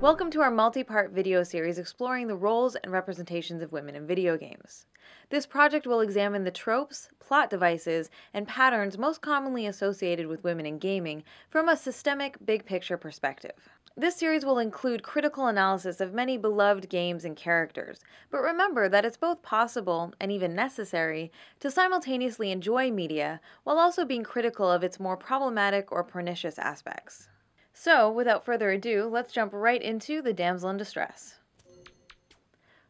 Welcome to our multi-part video series exploring the roles and representations of women in video games. This project will examine the tropes, plot devices, and patterns most commonly associated with women in gaming from a systemic, big-picture perspective. This series will include critical analysis of many beloved games and characters, but remember that it's both possible, and even necessary, to simultaneously enjoy media while also being critical of its more problematic or pernicious aspects. So, without further ado, let's jump right into The Damsel in Distress.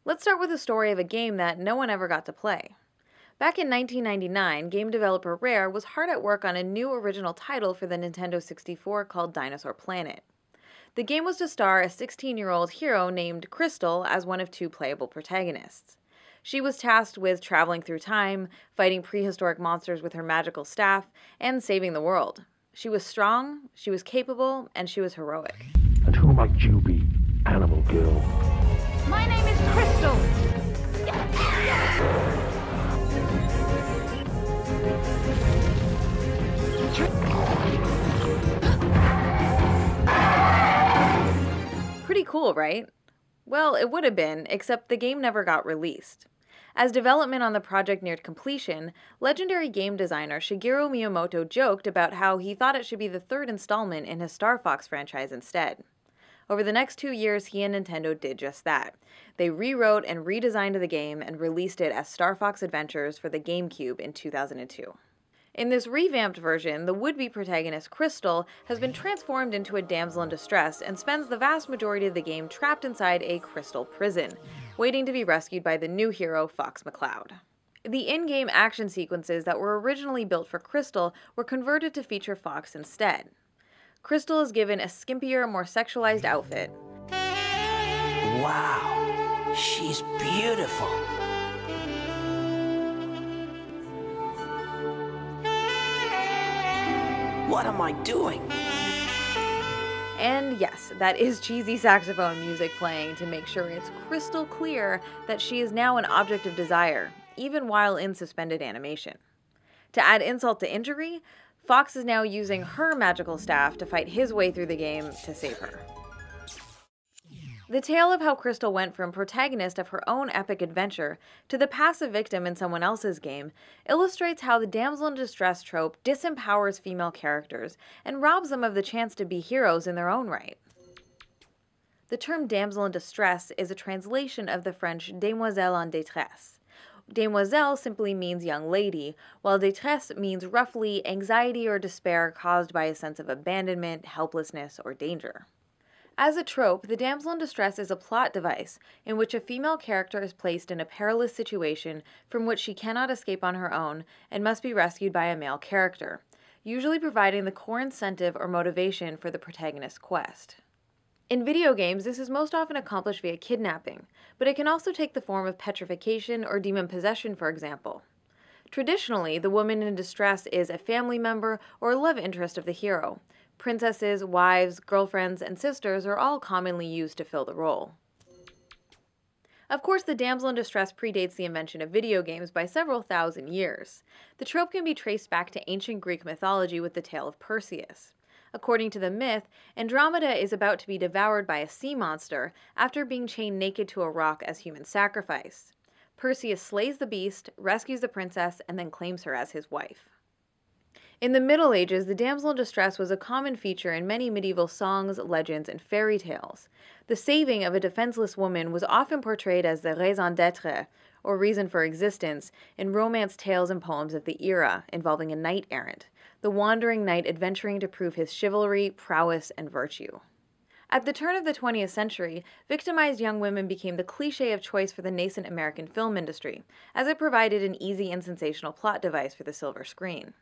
Let's start with the story of a game that no one ever got to play. Back in 1999, game developer Rare was hard at work on a new original title for the Nintendo 64 called Dinosaur Planet. The game was to star a 16-year-old hero named Crystal as one of two playable protagonists. She was tasked with traveling through time, fighting prehistoric monsters with her magical staff, and saving the world. She was strong, she was capable, and she was heroic. And who might you be, animal girl? My name is Crystal. Pretty cool, right? Well, it would have been, except the game never got released. As development on the project neared completion, legendary game designer Shigeru Miyamoto joked about how he thought it should be the third installment in his Star Fox franchise instead. Over the next 2 years, he and Nintendo did just that. They rewrote and redesigned the game and released it as Star Fox Adventures for the GameCube in 2002. In this revamped version, the would-be protagonist Crystal has been transformed into a damsel in distress and spends the vast majority of the game trapped inside a crystal prison, waiting to be rescued by the new hero, Fox McCloud. The in-game action sequences that were originally built for Crystal were converted to feature Fox instead. Crystal is given a skimpier, more sexualized outfit. Wow, she's beautiful. What am I doing? And yes, that is cheesy saxophone music playing to make sure it's crystal clear that she is now an object of desire, even while in suspended animation. To add insult to injury, Fox is now using her magical staff to fight his way through the game to save her. The tale of how Crystal went from protagonist of her own epic adventure to the passive victim in someone else's game illustrates how the damsel in distress trope disempowers female characters and robs them of the chance to be heroes in their own right. The term damsel in distress is a translation of the French demoiselle en détresse. Demoiselle simply means young lady, while détresse means roughly anxiety or despair caused by a sense of abandonment, helplessness, or danger. As a trope, the damsel in distress is a plot device in which a female character is placed in a perilous situation from which she cannot escape on her own and must be rescued by a male character, usually providing the core incentive or motivation for the protagonist's quest. In video games, this is most often accomplished via kidnapping, but it can also take the form of petrification or demon possession, for example. Traditionally, the woman in distress is a family member or love interest of the hero. Princesses, wives, girlfriends, and sisters are all commonly used to fill the role. Of course, the damsel in distress predates the invention of video games by several thousand years. The trope can be traced back to ancient Greek mythology with the tale of Perseus. According to the myth, Andromeda is about to be devoured by a sea monster after being chained naked to a rock as human sacrifice. Perseus slays the beast, rescues the princess, and then claims her as his wife. In the Middle Ages, the damsel in distress was a common feature in many medieval songs, legends, and fairy tales. The saving of a defenseless woman was often portrayed as the raison d'être, or reason for existence, in romance tales and poems of the era, involving a knight-errant, the wandering knight adventuring to prove his chivalry, prowess, and virtue. At the turn of the 20th century, victimized young women became the cliché of choice for the nascent American film industry, as it provided an easy and sensational plot device for the silver screen.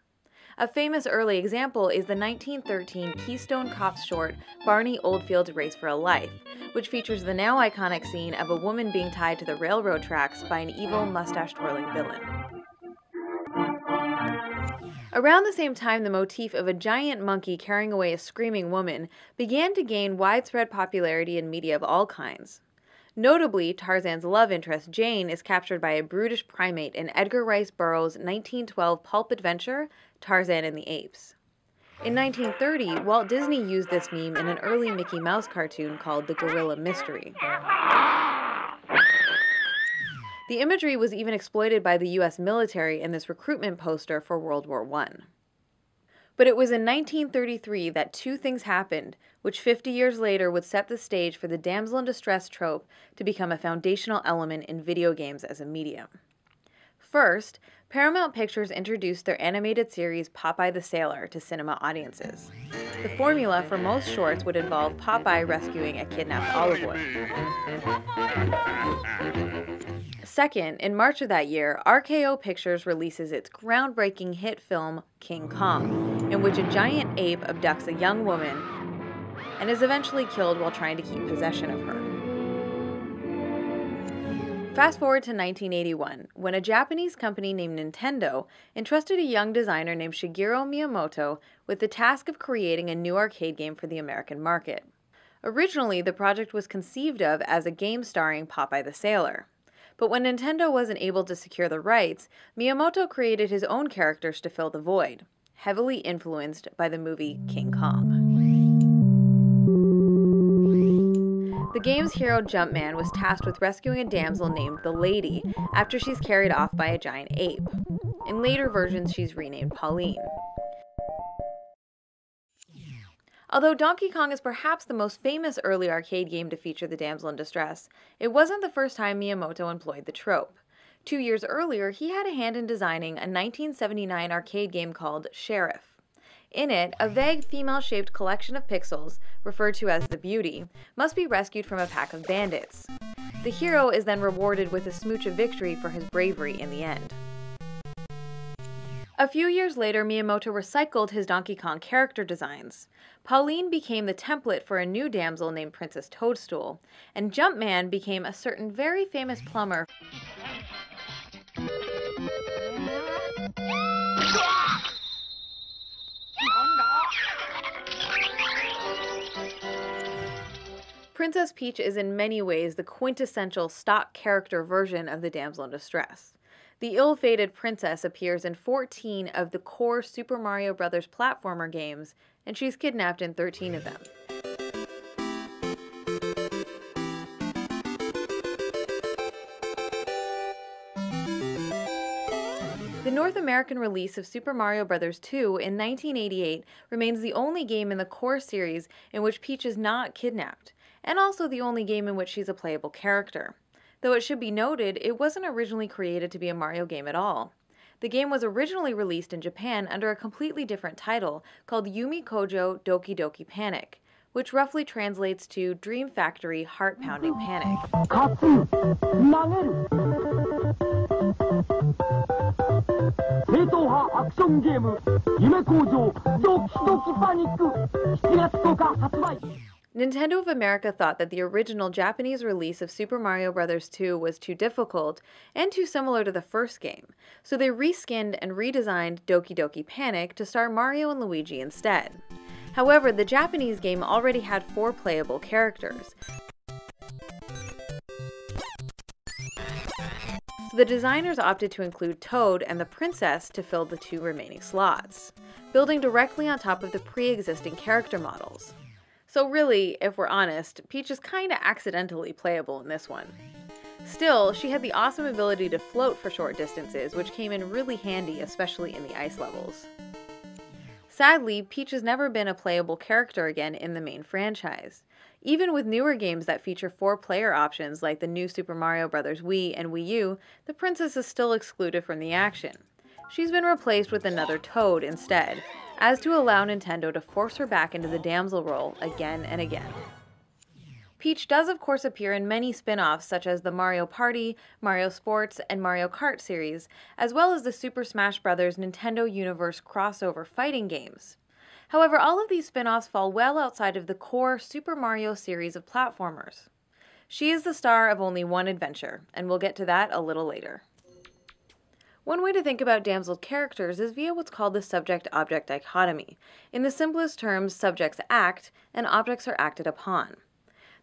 A famous early example is the 1913 Keystone Cops short Barney Oldfield's Race for a Life, which features the now iconic scene of a woman being tied to the railroad tracks by an evil, mustache-twirling villain. Around the same time, the motif of a giant monkey carrying away a screaming woman began to gain widespread popularity in media of all kinds. Notably, Tarzan's love interest, Jane, is captured by a brutish primate in Edgar Rice Burroughs' 1912 pulp adventure, Tarzan and the Apes. In 1930, Walt Disney used this meme in an early Mickey Mouse cartoon called The Gorilla Mystery. The imagery was even exploited by the U.S. military in this recruitment poster for World War I. But it was in 1933 that two things happened, which 50 years later would set the stage for the damsel in distress trope to become a foundational element in video games as a medium. First, Paramount Pictures introduced their animated series Popeye the Sailor to cinema audiences. The formula for most shorts would involve Popeye rescuing a kidnapped olive oil. Second, in March of that year, RKO Pictures releases its groundbreaking hit film King Kong, in which a giant ape abducts a young woman and is eventually killed while trying to keep possession of her. Fast forward to 1981, when a Japanese company named Nintendo entrusted a young designer named Shigeru Miyamoto with the task of creating a new arcade game for the American market. Originally, the project was conceived of as a game starring Popeye the Sailor. But when Nintendo wasn't able to secure the rights, Miyamoto created his own characters to fill the void, heavily influenced by the movie King Kong. The game's hero Jumpman was tasked with rescuing a damsel named the Lady after she's carried off by a giant ape. In later versions, she's renamed Pauline. Although Donkey Kong is perhaps the most famous early arcade game to feature the damsel in distress, it wasn't the first time Miyamoto employed the trope. 2 years earlier, he had a hand in designing a 1979 arcade game called Sheriff. In it, a vague female-shaped collection of pixels, referred to as the Beauty, must be rescued from a pack of bandits. The hero is then rewarded with a smooch of victory for his bravery in the end. A few years later, Miyamoto recycled his Donkey Kong character designs. Pauline became the template for a new damsel named Princess Toadstool, and Jumpman became a certain very famous plumber Princess Peach is in many ways the quintessential stock character version of the damsel in distress. The ill-fated princess appears in 14 of the core Super Mario Bros. Platformer games, and she's kidnapped in 13 of them. The North American release of Super Mario Bros. 2 in 1988 remains the only game in the core series in which Peach is not kidnapped, and also the only game in which she's a playable character. Though it should be noted, it wasn't originally created to be a Mario game at all. The game was originally released in Japan under a completely different title called Yumi Kojo Doki Doki Panic, which roughly translates to Dream Factory Heart-Pounding Panic. Nintendo of America thought that the original Japanese release of Super Mario Bros. 2 was too difficult and too similar to the first game, so they reskinned and redesigned Doki Doki Panic to star Mario and Luigi instead. However, the Japanese game already had 4 playable characters, so the designers opted to include Toad and the Princess to fill the 2 remaining slots, building directly on top of the pre-existing character models. So really, if we're honest, Peach is kinda accidentally playable in this one. Still, she had the awesome ability to float for short distances, which came in really handy, especially in the ice levels. Sadly, Peach has never been a playable character again in the main franchise. Even with newer games that feature 4-player options like the new Super Mario Bros. Wii and Wii U, the princess is still excluded from the action. She's been replaced with another Toad instead, as to allow Nintendo to force her back into the damsel role again and again. Peach does of course appear in many spin-offs such as the Mario Party, Mario Sports, and Mario Kart series, as well as the Super Smash Bros. Nintendo Universe crossover fighting games. However, all of these spin-offs fall well outside of the core Super Mario series of platformers. She is the star of only one adventure, and we'll get to that a little later. One way to think about damsel characters is via what's called the subject-object dichotomy. In the simplest terms, subjects act, and objects are acted upon.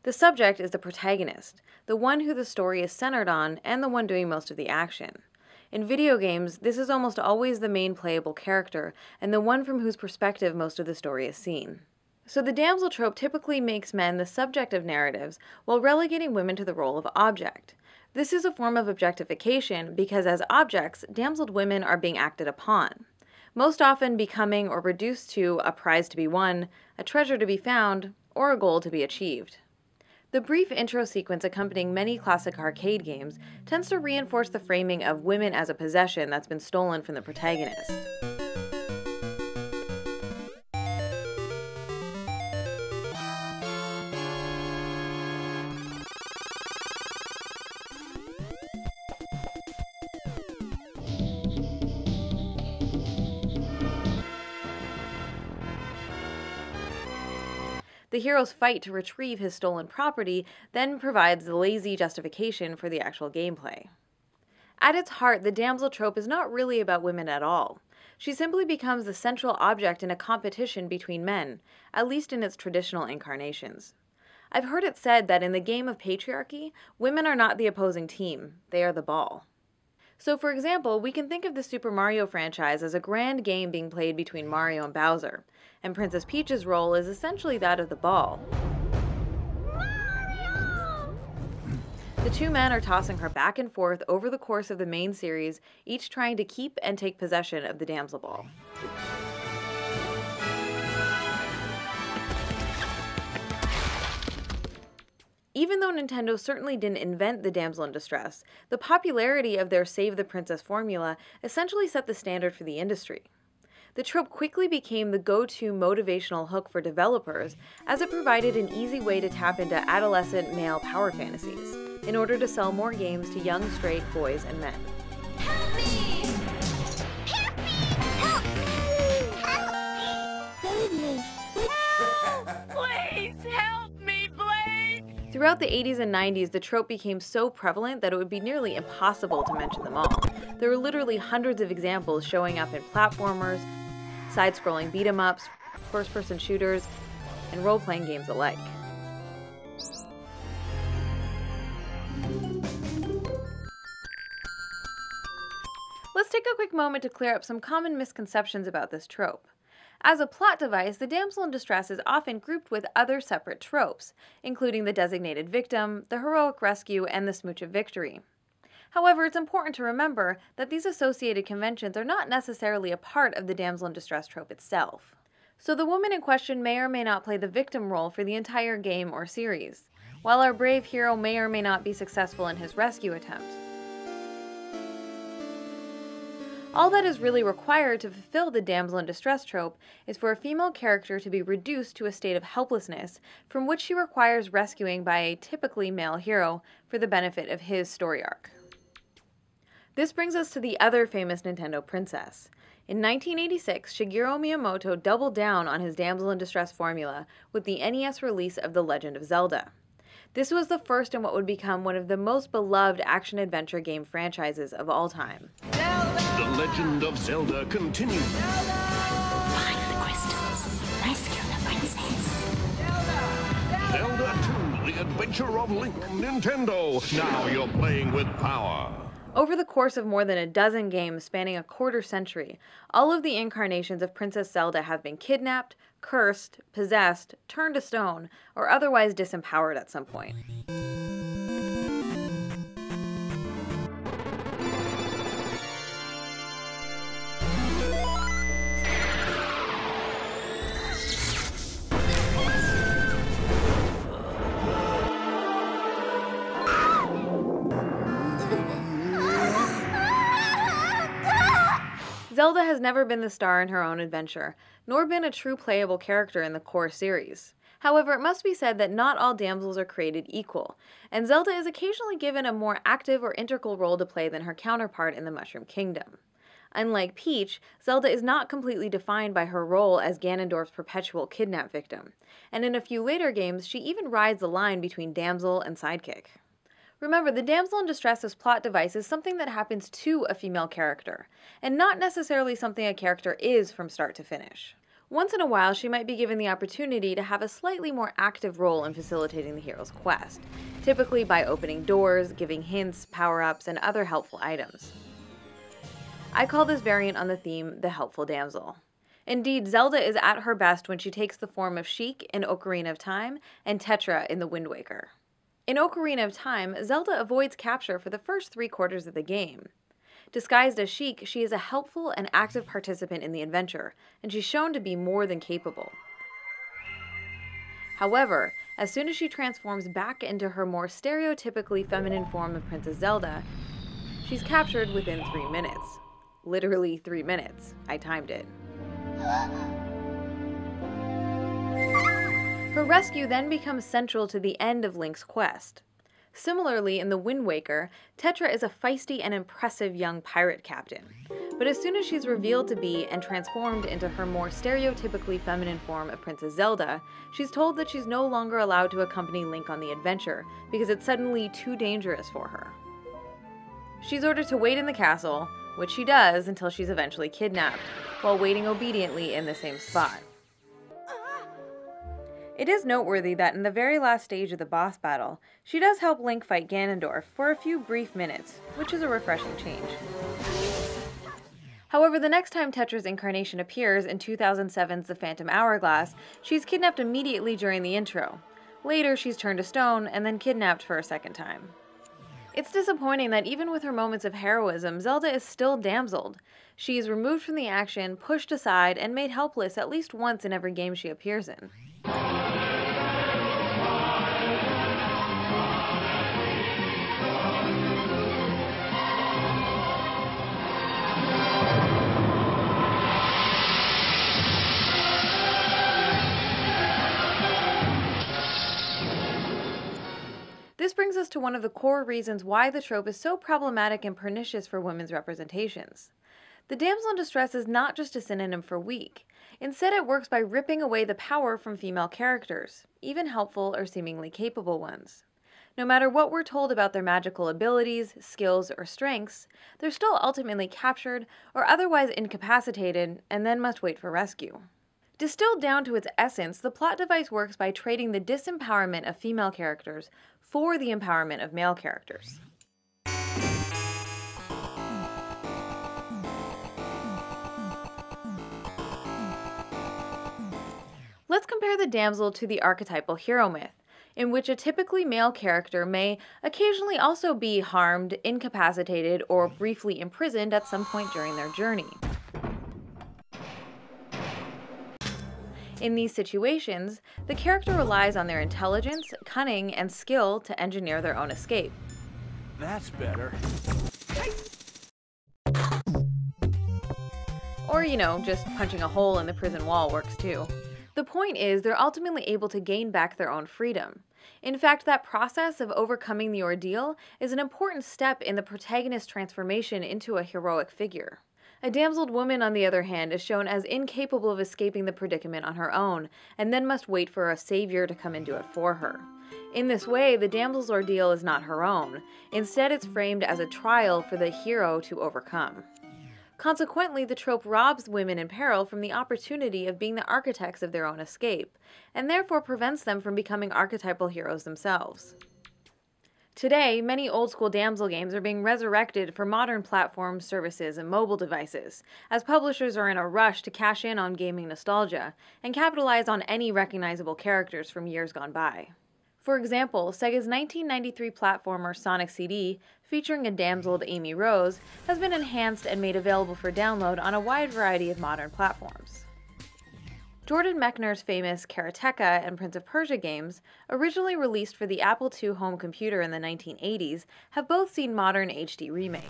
The subject is the protagonist, the one who the story is centered on, and the one doing most of the action. In video games, this is almost always the main playable character, and the one from whose perspective most of the story is seen. So the damsel trope typically makes men the subject of narratives, while relegating women to the role of object. This is a form of objectification because as objects, damseled women are being acted upon, most often becoming or reduced to a prize to be won, a treasure to be found, or a goal to be achieved. The brief intro sequence accompanying many classic arcade games tends to reinforce the framing of women as a possession that's been stolen from the protagonist. The hero's fight to retrieve his stolen property then provides the lazy justification for the actual gameplay. At its heart, the damsel trope is not really about women at all. She simply becomes the central object in a competition between men, at least in its traditional incarnations. I've heard it said that in the game of patriarchy, women are not the opposing team, they are the ball. So for example, we can think of the Super Mario franchise as a grand game being played between Mario and Bowser, and Princess Peach's role is essentially that of the ball. Mario! The two men are tossing her back and forth over the course of the main series, each trying to keep and take possession of the damsel ball. Even though Nintendo certainly didn't invent the damsel in distress, the popularity of their Save the Princess formula essentially set the standard for the industry. The trope quickly became the go-to motivational hook for developers, as it provided an easy way to tap into adolescent male power fantasies, in order to sell more games to young straight boys and men. Help me! Help me! Help me! Help! Please help me, Blake! Throughout the 80s and 90s, the trope became so prevalent that it would be nearly impossible to mention them all. There were literally hundreds of examples showing up in platformers, side-scrolling beat-em-ups, first-person shooters, and role-playing games alike. Let's take a quick moment to clear up some common misconceptions about this trope. As a plot device, the damsel in distress is often grouped with other separate tropes, including the designated victim, the heroic rescue, and the smooch of victory. However, it's important to remember that these associated conventions are not necessarily a part of the damsel in distress trope itself. So the woman in question may or may not play the victim role for the entire game or series, while our brave hero may or may not be successful in his rescue attempt. All that is really required to fulfill the damsel in distress trope is for a female character to be reduced to a state of helplessness from which she requires rescuing by a typically male hero for the benefit of his story arc. This brings us to the other famous Nintendo princess. In 1986, Shigeru Miyamoto doubled down on his damsel in distress formula with the NES release of The Legend of Zelda. This was the first in what would become one of the most beloved action-adventure game franchises of all time. The Legend of Zelda continues. Find the crystals. Rescue the princess. Zelda 2, The Adventure of Link on Nintendo. Now you're playing with power. Over the course of more than a dozen games spanning a quarter century, all of the incarnations of Princess Zelda have been kidnapped, cursed, possessed, turned to stone, or otherwise disempowered at some point. Zelda has never been the star in her own adventure, nor been a true playable character in the core series. However, it must be said that not all damsels are created equal, and Zelda is occasionally given a more active or integral role to play than her counterpart in the Mushroom Kingdom. Unlike Peach, Zelda is not completely defined by her role as Ganondorf's perpetual kidnap victim, and in a few later games, she even rides the line between damsel and sidekick. Remember, the damsel in distress's plot device is something that happens to a female character, and not necessarily something a character is from start to finish. Once in a while, she might be given the opportunity to have a slightly more active role in facilitating the hero's quest, typically by opening doors, giving hints, power-ups, and other helpful items. I call this variant on the theme the helpful damsel. Indeed, Zelda is at her best when she takes the form of Sheik in Ocarina of Time and Tetra in The Wind Waker. In Ocarina of Time, Zelda avoids capture for the first 3/4 of the game. Disguised as Sheik, she is a helpful and active participant in the adventure, and she's shown to be more than capable. However, as soon as she transforms back into her more stereotypically feminine form of Princess Zelda, she's captured within 3 minutes. Literally 3 minutes. I timed it. Her rescue then becomes central to the end of Link's quest. Similarly, in The Wind Waker, Tetra is a feisty and impressive young pirate captain. But as soon as she's revealed to be and transformed into her more stereotypically feminine form of Princess Zelda, she's told that she's no longer allowed to accompany Link on the adventure because it's suddenly too dangerous for her. She's ordered to wait in the castle, which she does until she's eventually kidnapped, while waiting obediently in the same spot. It is noteworthy that in the very last stage of the boss battle, she does help Link fight Ganondorf for a few brief minutes, which is a refreshing change. However, the next time Tetra's incarnation appears in 2007's The Phantom Hourglass, she's kidnapped immediately during the intro. Later, she's turned to stone and then kidnapped for a second time. It's disappointing that even with her moments of heroism, Zelda is still damseled. She is removed from the action, pushed aside, and made helpless at least once in every game she appears in. This brings us to one of the core reasons why the trope is so problematic and pernicious for women's representations. The damsel in distress is not just a synonym for weak. Instead, it works by ripping away the power from female characters, even helpful or seemingly capable ones. No matter what we're told about their magical abilities, skills, or strengths, they're still ultimately captured or otherwise incapacitated and then must wait for rescue. Distilled down to its essence, the plot device works by trading the disempowerment of female characters for the empowerment of male characters. Let's compare the damsel to the archetypal hero myth, in which a typically male character may occasionally also be harmed, incapacitated, or briefly imprisoned at some point during their journey. In these situations, the character relies on their intelligence, cunning, and skill to engineer their own escape. That's better. Or, just punching a hole in the prison wall works too. The point is, they're ultimately able to gain back their own freedom. In fact, that process of overcoming the ordeal is an important step in the protagonist's transformation into a heroic figure. A damseled woman, on the other hand, is shown as incapable of escaping the predicament on her own, and then must wait for a savior to come and do it for her. In this way, the damsel's ordeal is not her own. Instead, it's framed as a trial for the hero to overcome. Consequently, the trope robs women in peril from the opportunity of being the architects of their own escape, and therefore prevents them from becoming archetypal heroes themselves. Today, many old-school damsel games are being resurrected for modern platforms, services, and mobile devices, as publishers are in a rush to cash in on gaming nostalgia and capitalize on any recognizable characters from years gone by. For example, Sega's 1993 platformer Sonic CD, featuring a damseled Amy Rose, has been enhanced and made available for download on a wide variety of modern platforms. Jordan Mechner's famous Karateka and Prince of Persia games, originally released for the Apple II home computer in the 1980s, have both seen modern HD remakes.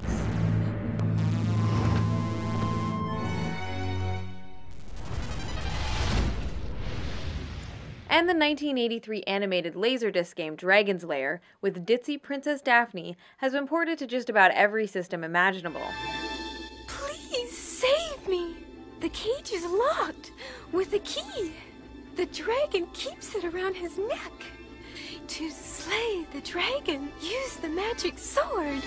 And the 1983 animated Laserdisc game Dragon's Lair, with ditzy Princess Daphne, has been ported to just about every system imaginable. Please save me! The cage is locked with a key. The dragon keeps it around his neck. To slay the dragon, use the magic sword.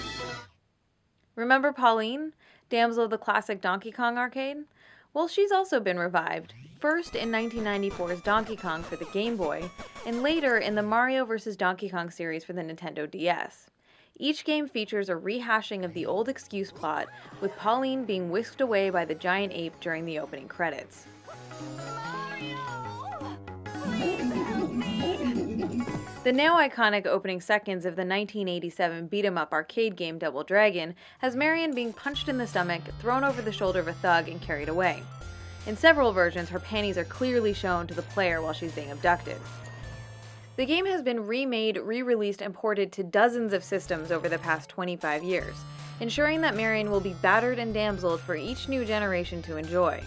Remember Pauline, damsel of the classic Donkey Kong arcade? Well, she's also been revived, first in 1994's Donkey Kong for the Game Boy, and later in the Mario vs. Donkey Kong series for the Nintendo DS. Each game features a rehashing of the old excuse plot, with Pauline being whisked away by the giant ape during the opening credits. The now iconic opening seconds of the 1987 beat-em-up arcade game Double Dragon has Marion being punched in the stomach, thrown over the shoulder of a thug, and carried away. In several versions, her panties are clearly shown to the player while she's being abducted. The game has been remade, re-released, and ported to dozens of systems over the past 25 years, ensuring that Marion will be battered and damseled for each new generation to enjoy.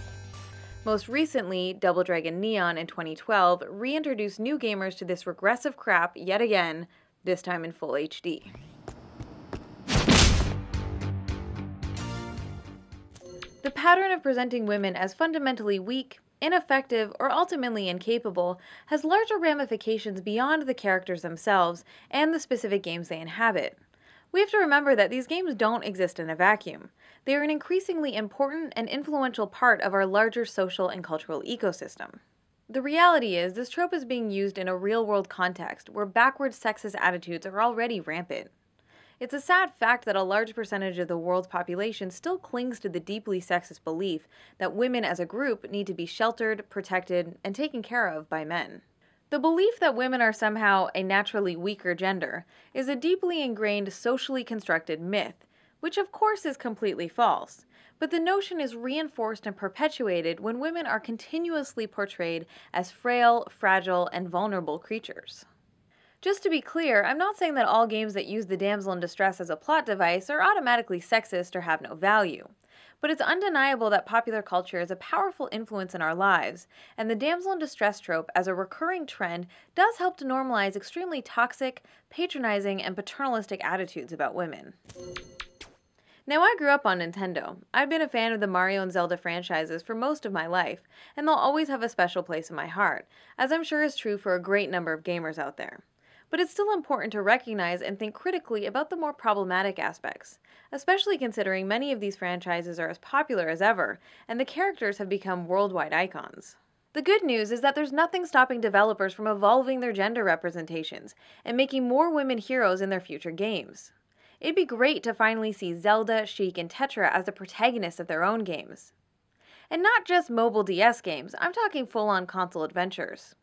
Most recently, Double Dragon Neon in 2012 reintroduced new gamers to this regressive crap yet again, this time in full HD. The pattern of presenting women as fundamentally weak, ineffective, or ultimately incapable has larger ramifications beyond the characters themselves and the specific games they inhabit. We have to remember that these games don't exist in a vacuum. They are an increasingly important and influential part of our larger social and cultural ecosystem. The reality is, this trope is being used in a real-world context where backward sexist attitudes are already rampant. It's a sad fact that a large percentage of the world's population still clings to the deeply sexist belief that women as a group need to be sheltered, protected, and taken care of by men. The belief that women are somehow a naturally weaker gender is a deeply ingrained, socially constructed myth, which of course is completely false, but the notion is reinforced and perpetuated when women are continuously portrayed as frail, fragile, and vulnerable creatures. Just to be clear, I'm not saying that all games that use the damsel in distress as a plot device are automatically sexist or have no value. But it's undeniable that popular culture is a powerful influence in our lives, and the damsel in distress trope as a recurring trend does help to normalize extremely toxic, patronizing, and paternalistic attitudes about women. Now, I grew up on Nintendo. I've been a fan of the Mario and Zelda franchises for most of my life, and they'll always have a special place in my heart, as I'm sure is true for a great number of gamers out there. But it's still important to recognize and think critically about the more problematic aspects, especially considering many of these franchises are as popular as ever, and the characters have become worldwide icons. The good news is that there's nothing stopping developers from evolving their gender representations and making more women heroes in their future games. It'd be great to finally see Zelda, Sheik, and Tetra as the protagonists of their own games. And not just mobile DS games, I'm talking full-on console adventures.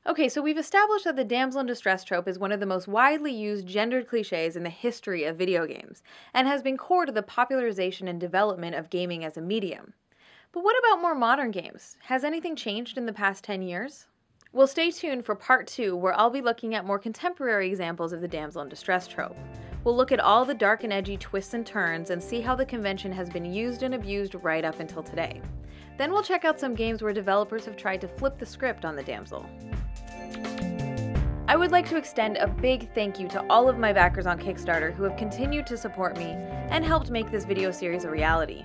Okay, so we've established that the damsel in distress trope is one of the most widely used gendered cliches in the history of video games, and has been core to the popularization and development of gaming as a medium. But what about more modern games? Has anything changed in the past 10 years? Well, stay tuned for part 2, where I'll be looking at more contemporary examples of the damsel in distress trope. We'll look at all the dark and edgy twists and turns and see how the convention has been used and abused right up until today. Then we'll check out some games where developers have tried to flip the script on the damsel. I would like to extend a big thank you to all of my backers on Kickstarter who have continued to support me and helped make this video series a reality.